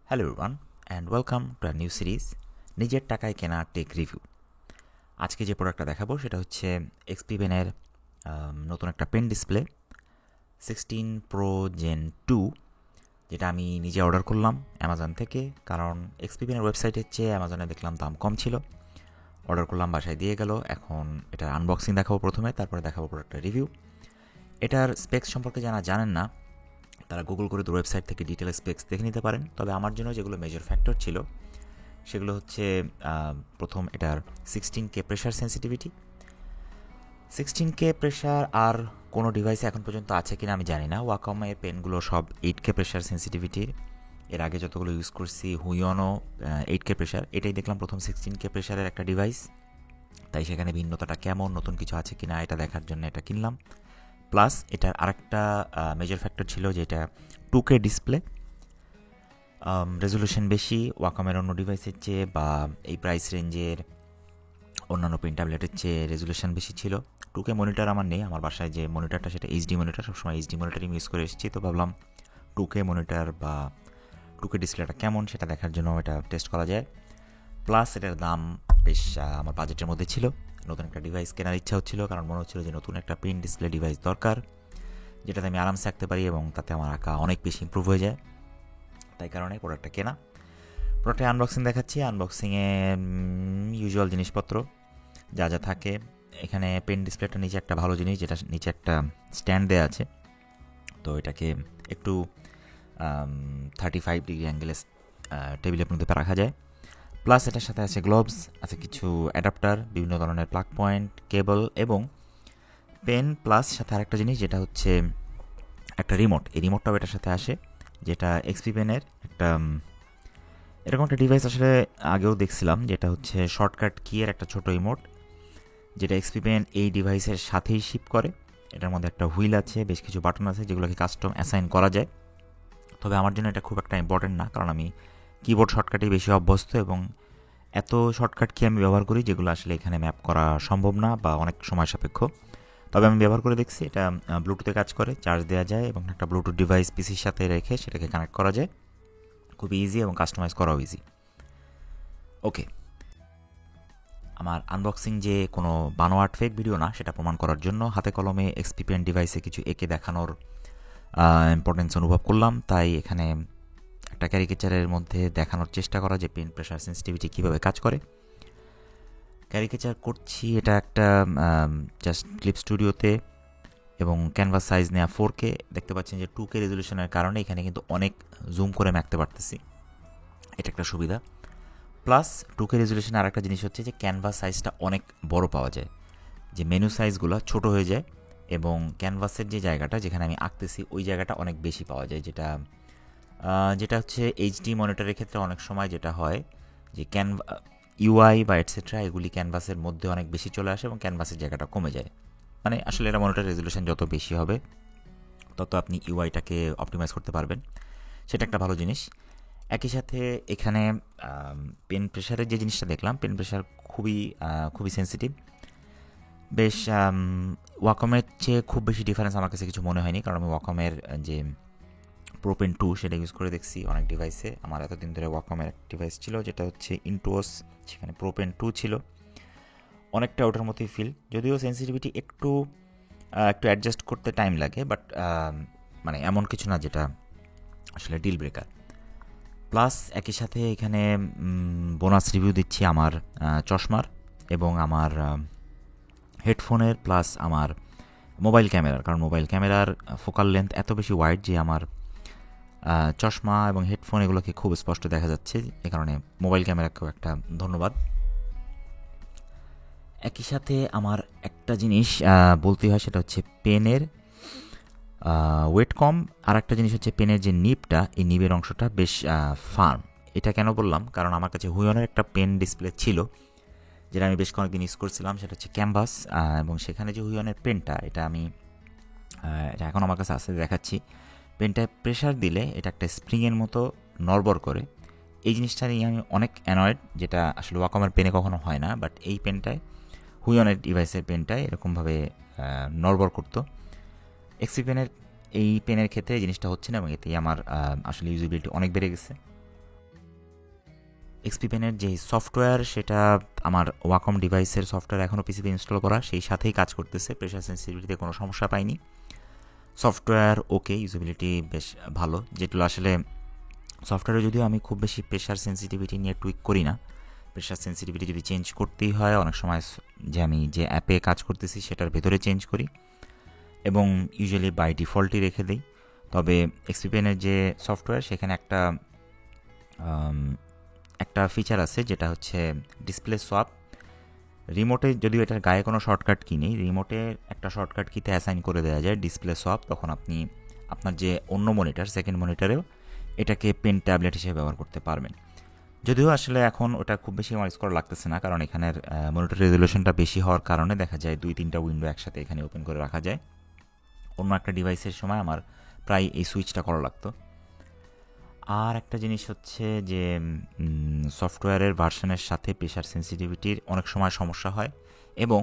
Hello everyone and welcome to a new series নিজের টাকায় কেনা টেক রিভিউ। আজকে যে প্রোডাক্টটা দেখাবো সেটা হচ্ছে এক্সপি পেনের নতুন একটা পেন ডিসপ্লে 16 Pro Gen 2, যেটা আমি নিজে অর্ডার করলাম অ্যামাজন থেকে। কারণ এক্সপি পেনের ওয়েবসাইটের চেয়ে অ্যামাজনে দেখলাম দাম কম ছিল। অর্ডার করলাম, বাসায় দিয়ে গেল। এখন এটার আনবক্সিং দেখাবো প্রথমে, তারপরে দেখাবো প্রোডাক্টের রিভিউ। এটার স্পেক্স সম্পর্কে যারা জানেন না তারা গুগল করে ওয়েবসাইট থেকে ডিটেল স্পেক্স দেখে নিতে পারেন। তবে আমার জন্য যেগুলো মেজর ফ্যাক্টর ছিল সেগুলো হচ্ছে প্রথম, এটার 16K pressure sensitivity. 16K pressure আর কোনো ডিভাইসে এখন পর্যন্ত আছে কিনা আমি জানি না। ওয়াকমের পেনগুলো সব 8K প্রেশার সেন্সিটিভিটির। এর আগে যতগুলো ইউজ করছি হুইয়নও 8K প্রেশার, এটাই দেখলাম প্রথম 16K প্রেশারের একটা ডিভাইস। তাই সেখানে ভিন্নতাটা কেমন, নতুন কিছু আছে কিনা এটা দেখার জন্য এটা কিনলাম। প্লাস এটার আরেকটা মেজর ফ্যাক্টর ছিল যে এটা 2K ডিসপ্লে, রেজলিউশন বেশি ওয়াকমের অন্য ডিভাইসের চেয়ে, বা এই প্রাইস রেঞ্জের অন্যান্য পেন ট্যাবলেটের চেয়ে রেজলিউশন বেশি ছিল। 2K মনিটর আমার নেই, আমার বাসায় যে মনিটরটা সেটা এইচডি মনিটর, সবসময় এইচডি মনিটরই ইউজ করে এসেছি। তো ভাবলাম 2K মনিটর বা 2K ডিসপ্লেটা কেমন সেটা দেখার জন্য এটা টেস্ট করা যায়। প্লাস এটার দাম বেশ আমার বাজেটের মধ্যে ছিল। নতুন একটা ডিভাইস কেনার ইচ্ছা হচ্ছিল, কারণ মনে হচ্ছিল যে নতুন একটা পেন ডিসপ্লে ডিভাইস দরকার, যেটাতে আমি আরামসে আঁকতে পারি এবং তাতে আমার আঁকা অনেক বেশি ইম্প্রুভ হয়ে যায়। তাই কারণে প্রোডাক্টটা কেনা। প্রোডাক্টের আনবক্সিং দেখাচ্ছি। আনবক্সিংয়ে ইউজুয়াল জিনিসপত্র যা যা থাকে। এখানে পেন ডিসপ্লেটা নিচে একটা ভালো জিনিস, যেটা নিচে একটা স্ট্যান্ড দেওয়া আছে। তো এটাকে একটু 35 ডিগ্রি অ্যাঙ্গেলে টেবিলের মধ্যে রাখা যায়। প্লাস এটার সাথে আছে গ্লোভস, আছে কিছু অ্যাডাপ্টার, বিভিন্ন ধরনের প্লাগ পয়েন্ট, কেবল এবং পেন। প্লাস সাথে আরেকটা জিনিস যেটা হচ্ছে একটা রিমোট। এই রিমোটটাও এটার সাথে আসে, যেটা এক্সপি পেনের একটা এরকম একটা ডিভাইস আসলে আগেও দেখছিলাম, যেটা হচ্ছে শর্টকাট কি এর একটা ছোট রিমোট, যেটা এক্সপি পেন এই ডিভাইসের সাথেই শিপ করে। এটার মধ্যে একটা হুইল আছে, বেশ কিছু বাটন আছে যেগুলোকে কাস্টম অ্যাসাইন করা যায়। তবে আমার জন্য এটা খুব একটা ইম্পর্টেন্ট না, কারণ আমি কিবোর্ড শর্টকাটেই বেশি অভ্যস্ত এবং এত শর্টকাট কি আমি ব্যবহার করি যেগুলো আসলে এখানে ম্যাপ করা সম্ভব না বা অনেক সময় সাপেক্ষ। তবে আমি ব্যবহার করে দেখছি, এটা ব্লুটুথে কাজ করে, চার্জ দেওয়া যায় এবং একটা ব্লুটুথ ডিভাইস পিসির সাথে রেখে সেটাকে কানেক্ট করা যায়। খুবই ইজি এবং কাস্টমাইজ করাও ইজি। ওকে, আমার আনবক্সিং যে কোনো বানোয়াট ফেক ভিডিও না সেটা প্রমাণ করার জন্য হাতে কলমে এক্সপি পেন ডিভাইসে কিছু এঁকে দেখানোর ইম্পর্টেন্স অনুভব করলাম। তাই এখানে একটা ক্যারিকেচারের মধ্যে দেখানোর চেষ্টা করা যে পেন প্রেশার সেন্সিটিভিটি কীভাবে কাজ করে। ক্যারিকেচার করছি এটা একটা জাস্ট ক্লিপ স্টুডিওতে, এবং ক্যানভাস সাইজ নেওয়া 4K। দেখতে পাচ্ছেন যে 2K রেজলিউশনের কারণে এখানে কিন্তু অনেক জুম করে মাখতে পারতেছি, এটা একটা সুবিধা। প্লাস 2K রেজলিউশনের আর একটা জিনিস হচ্ছে যে ক্যানভাস সাইজটা অনেক বড় পাওয়া যায়, যে মেনু সাইজগুলো ছোট হয়ে যায় এবং ক্যানভাসের যে জায়গাটা যেখানে আমি আঁকতেছি ওই জায়গাটা অনেক বেশি পাওয়া যায়, যেটা যেটা হচ্ছে এইচডি মনিটরের ক্ষেত্রে অনেক সময় যেটা হয় যে ইউআই বা এটসেট্রা এগুলি ক্যানভাসের মধ্যে অনেক বেশি চলে আসে এবং ক্যানভাসের জায়গাটা কমে যায়। মানে আসলে এটা মনিটর রেজলিউশন যত বেশি হবে তত আপনি ইউআইটাকে অপটিমাইজ করতে পারবেন, সেটা একটা ভালো জিনিস। একই সাথে এখানে পেন প্রেশারের যে জিনিসটা দেখলাম, পেন প্রেশার খুবই খুবই সেন্সিটিভ। বেশ ওয়াকমের চেয়ে খুব বেশি ডিফারেন্স আমার কাছে কিছু মনে হয়নি, কারণ আমি ওয়াকমের যে প্রোপেন 2 সেটা ইউজ করে দেখছি অনেক ডিভাইসে। আমার এতদিন ধরে ওয়াকমের একটা ডিভাইস ছিল যেটা হচ্ছে ইন্টুওস, সেখানে প্রোপেন 2 ছিল, অনেকটা ওটার মতোই ফিল, যদিও সেন্সিটিভিটি একটু একটু অ্যাডজাস্ট করতে টাইম লাগে, বাট মানে এমন কিছু না যেটা আসলে ডিল ব্রেকার। প্লাস একই সাথে এখানে বোনাস রিভিউ দিচ্ছি আমার চশমার এবং আমার হেডফোনের, প্লাস আমার মোবাইল ক্যামেরার। কারণ মোবাইল ক্যামেরার ফোকাল লেন্থ এত বেশি ওয়াইড যে আমার চশমা এবং হেডফোন এগুলোকে খুব স্পষ্ট দেখা যাচ্ছে, এ কারণে মোবাইল ক্যামেরাকেও একটা ধন্যবাদ। একই সাথে আমার একটা জিনিস বলতে হয়, সেটা হচ্ছে পেনের ওয়েট কম। আর একটা জিনিস হচ্ছে পেনের যে নিবটা, এই নিবের অংশটা বেশ ফার্ম। এটা কেন বললাম, কারণ আমার কাছে হুইয়নের একটা পেন ডিসপ্লে ছিল যেটা আমি বেশ কয়েকদিন ইউজ করছিলাম, সেটা হচ্ছে ক্যানভাস, এবং সেখানে যে হুইয়নের পেনটা এটা আমি এটা এখন আমার কাছে আসতে দেখাচ্ছি। পেনটায় প্রেশার দিলে এটা একটা স্প্রিংয়ের মতো নড়বড় করে। এই জিনিসটা নিয়ে আমি অনেক অ্যানয়েড, যেটা আসলে ওয়াকমের পেনে কখনো হয় না, বাট এই পেনটায় হুইয়নের ডিভাইসের পেনটায় এরকমভাবে নড়বড় করতো। এক্সপি পেনের এই পেনের ক্ষেত্রে এই জিনিসটা হচ্ছে না এবং এতেই আমার আসলে ইউজিবিলিটি অনেক বেড়ে গেছে। এক্সপি পেনের যে সফটওয়্যার সেটা আমার ওয়াকম ডিভাইসের সফটওয়্যার এখনও পিসিতে ইনস্টল করা, সেই সাথেই কাজ করতেছে, প্রেশার সেন্সিটিভিটিতে কোনো সমস্যা পাইনি। সফটওয়্যার ওকে, ইউজেবিলিটি বেশ ভালো, যেগুলো আসলে সফটওয়্যারে যদিও আমি খুব বেশি প্রেশার সেন্সিটিভিটি নিয়ে টুইক করি না। প্রেশার সেন্সিটিভিটি যদি চেঞ্জ করতেই হয় অনেক সময় যে আমি যে অ্যাপে কাজ করতেছি সেটার ভেতরে চেঞ্জ করি এবং ইউজুয়ালি বাই ডিফল্টই রেখে দিই। তবে এক্সপি পেনের যে সফটওয়্যার সেখানে একটা ফিচার আছে যেটা হচ্ছে ডিসপ্লে সোয়াপ। রিমোটে যদিও এটার গায়ে কোনো শর্টকাট কি নেই, রিমোটে একটা শর্টকাট কিতে অ্যাসাইন করে দেওয়া যায় ডিসপ্লে সোয়াপ, তখন আপনি আপনার যে অন্য মনিটর সেকেন্ড মনিটরেও এটাকে পেন ট্যাবলেট হিসেবে ব্যবহার করতে পারবেন। যদিও আসলে এখন ওটা খুব বেশি আমার স্কোর লাগতেছে না, কারণ এখানের মনিটর রেজলিউশনটা বেশি হওয়ার কারণে দেখা যায় 2-3টা উইন্ডো একসাথে এখানে ওপেন করে রাখা যায়। অন্য একটা ডিভাইসের সময় আমার প্রায় এই সুইচটা করা লাগতো। আর একটা জিনিস হচ্ছে যে সফটওয়্যারের ভার্সনের সাথে প্রেশার সেন্সিটিভিটির অনেক সময় সমস্যা হয় এবং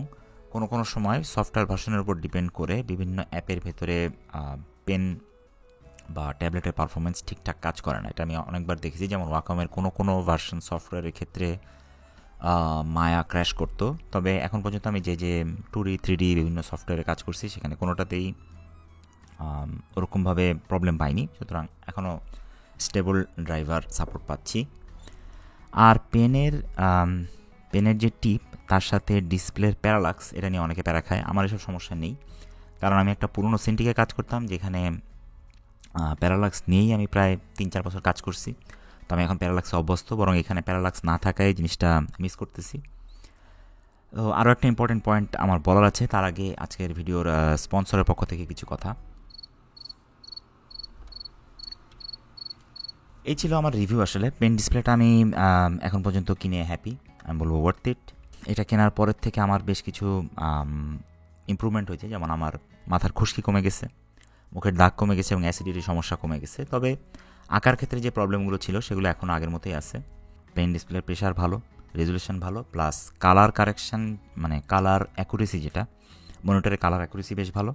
কোনো সময় সফটওয়্যার ভার্সনের উপর ডিপেন্ড করে বিভিন্ন অ্যাপের ভেতরে পেন বা ট্যাবলেটের পারফরমেন্স ঠিকঠাক কাজ করে না। এটা আমি অনেকবার দেখেছি, যেমন ওয়াকমের কোনো ভার্সন সফটওয়্যারের ক্ষেত্রে মায়া ক্র্যাশ করতো। তবে এখন পর্যন্ত আমি যে 2D 3D বিভিন্ন সফটওয়্যারে কাজ করছি সেখানে কোনোটাতেই ওরকমভাবে প্রবলেম পাইনি, সুতরাং এখনও স্টেবল ড্রাইভার সাপোর্ট পাচ্ছি। আর পেনের যে টিপ তার সাথে ডিসপ্লের প্যারালাক্স, এটা নিয়ে অনেকে প্যারা খায়। আমার এসব সমস্যা নেই, কারণ আমি একটা পুরনো সিনটিকে কাজ করতাম যেখানে প্যারালাক্স নিয়েই আমি প্রায় 3-4 বছর কাজ করছি। তো আমি এখন প্যারালাক্সে অভ্যস্ত, বরং এখানে প্যারালাক্স না থাকায় জিনিসটা মিস করতেছি। তো আরও একটা ইম্পর্টেন্ট পয়েন্ট আমার বলার আছে, তার আগে আজকের ভিডিওর স্পন্সরের পক্ষ থেকে কিছু কথা। এই ছিল আমার রিভিউ। আসলে পেন ডিসপ্লেটা আমি এখন পর্যন্ত কিনে হ্যাপি, আমি বলবো ওয়ার্থ ইট। এটা কেনার পরের থেকে আমার বেশ কিছু ইমপ্রুভমেন্ট হয়েছে, যেমন আমার মাথার খুশকি কমে গেছে, মুখের দাগ কমে গেছে এবং অ্যাসিডিটির সমস্যা কমে গেছে। তবে আঁকার ক্ষেত্রে যে প্রবলেমগুলো ছিল সেগুলো এখনও আগের মতোই আছে। পেন ডিসপ্লের প্রেশার ভালো, রেজলিউশন ভালো, প্লাস কালার কারেকশান মানে কালার অ্যাকুরেসি, যেটা মনিটরের কালার অ্যাকুরেসি বেশ ভালো।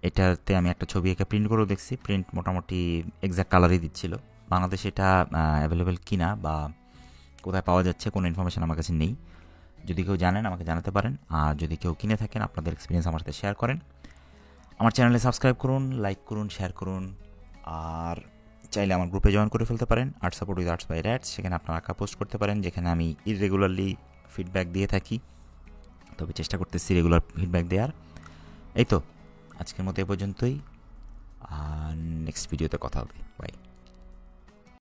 এটাতে আমি একটা ছবি এঁকে প্রিন্ট করেও দেখছি, প্রিন্ট মোটামুটি এক্স্যাক্ট কালারই দিচ্ছিল। বাংলাদেশে এটা অ্যাভেলেবেল কিনা বা কোথায় পাওয়া যাচ্ছে কোনো ইনফরমেশান আমার কাছে নেই। যদি কেউ জানেন আমাকে জানাতে পারেন, আর যদি কেউ কিনে থাকেন আপনাদের এক্সপিরিয়েন্স আমার সাথে শেয়ার করেন। আমার চ্যানেলে সাবস্ক্রাইব করুন, লাইক করুন, শেয়ার করুন, আর চাইলে আমার গ্রুপে জয়েন করে ফেলতে পারেন, art support with arts by rats. সেখানে আপনারা আঁকা পোস্ট করতে পারেন, যেখানে আমি ইররেগুলারলি ফিডব্যাক দিয়ে থাকি, তবে চেষ্টা করতেছি রেগুলার ফিডব্যাক দেওয়ার। এই তো আজকের মতো এ পর্যন্তই, আর নেক্সট ভিডিওতে কথা হবে। বাই।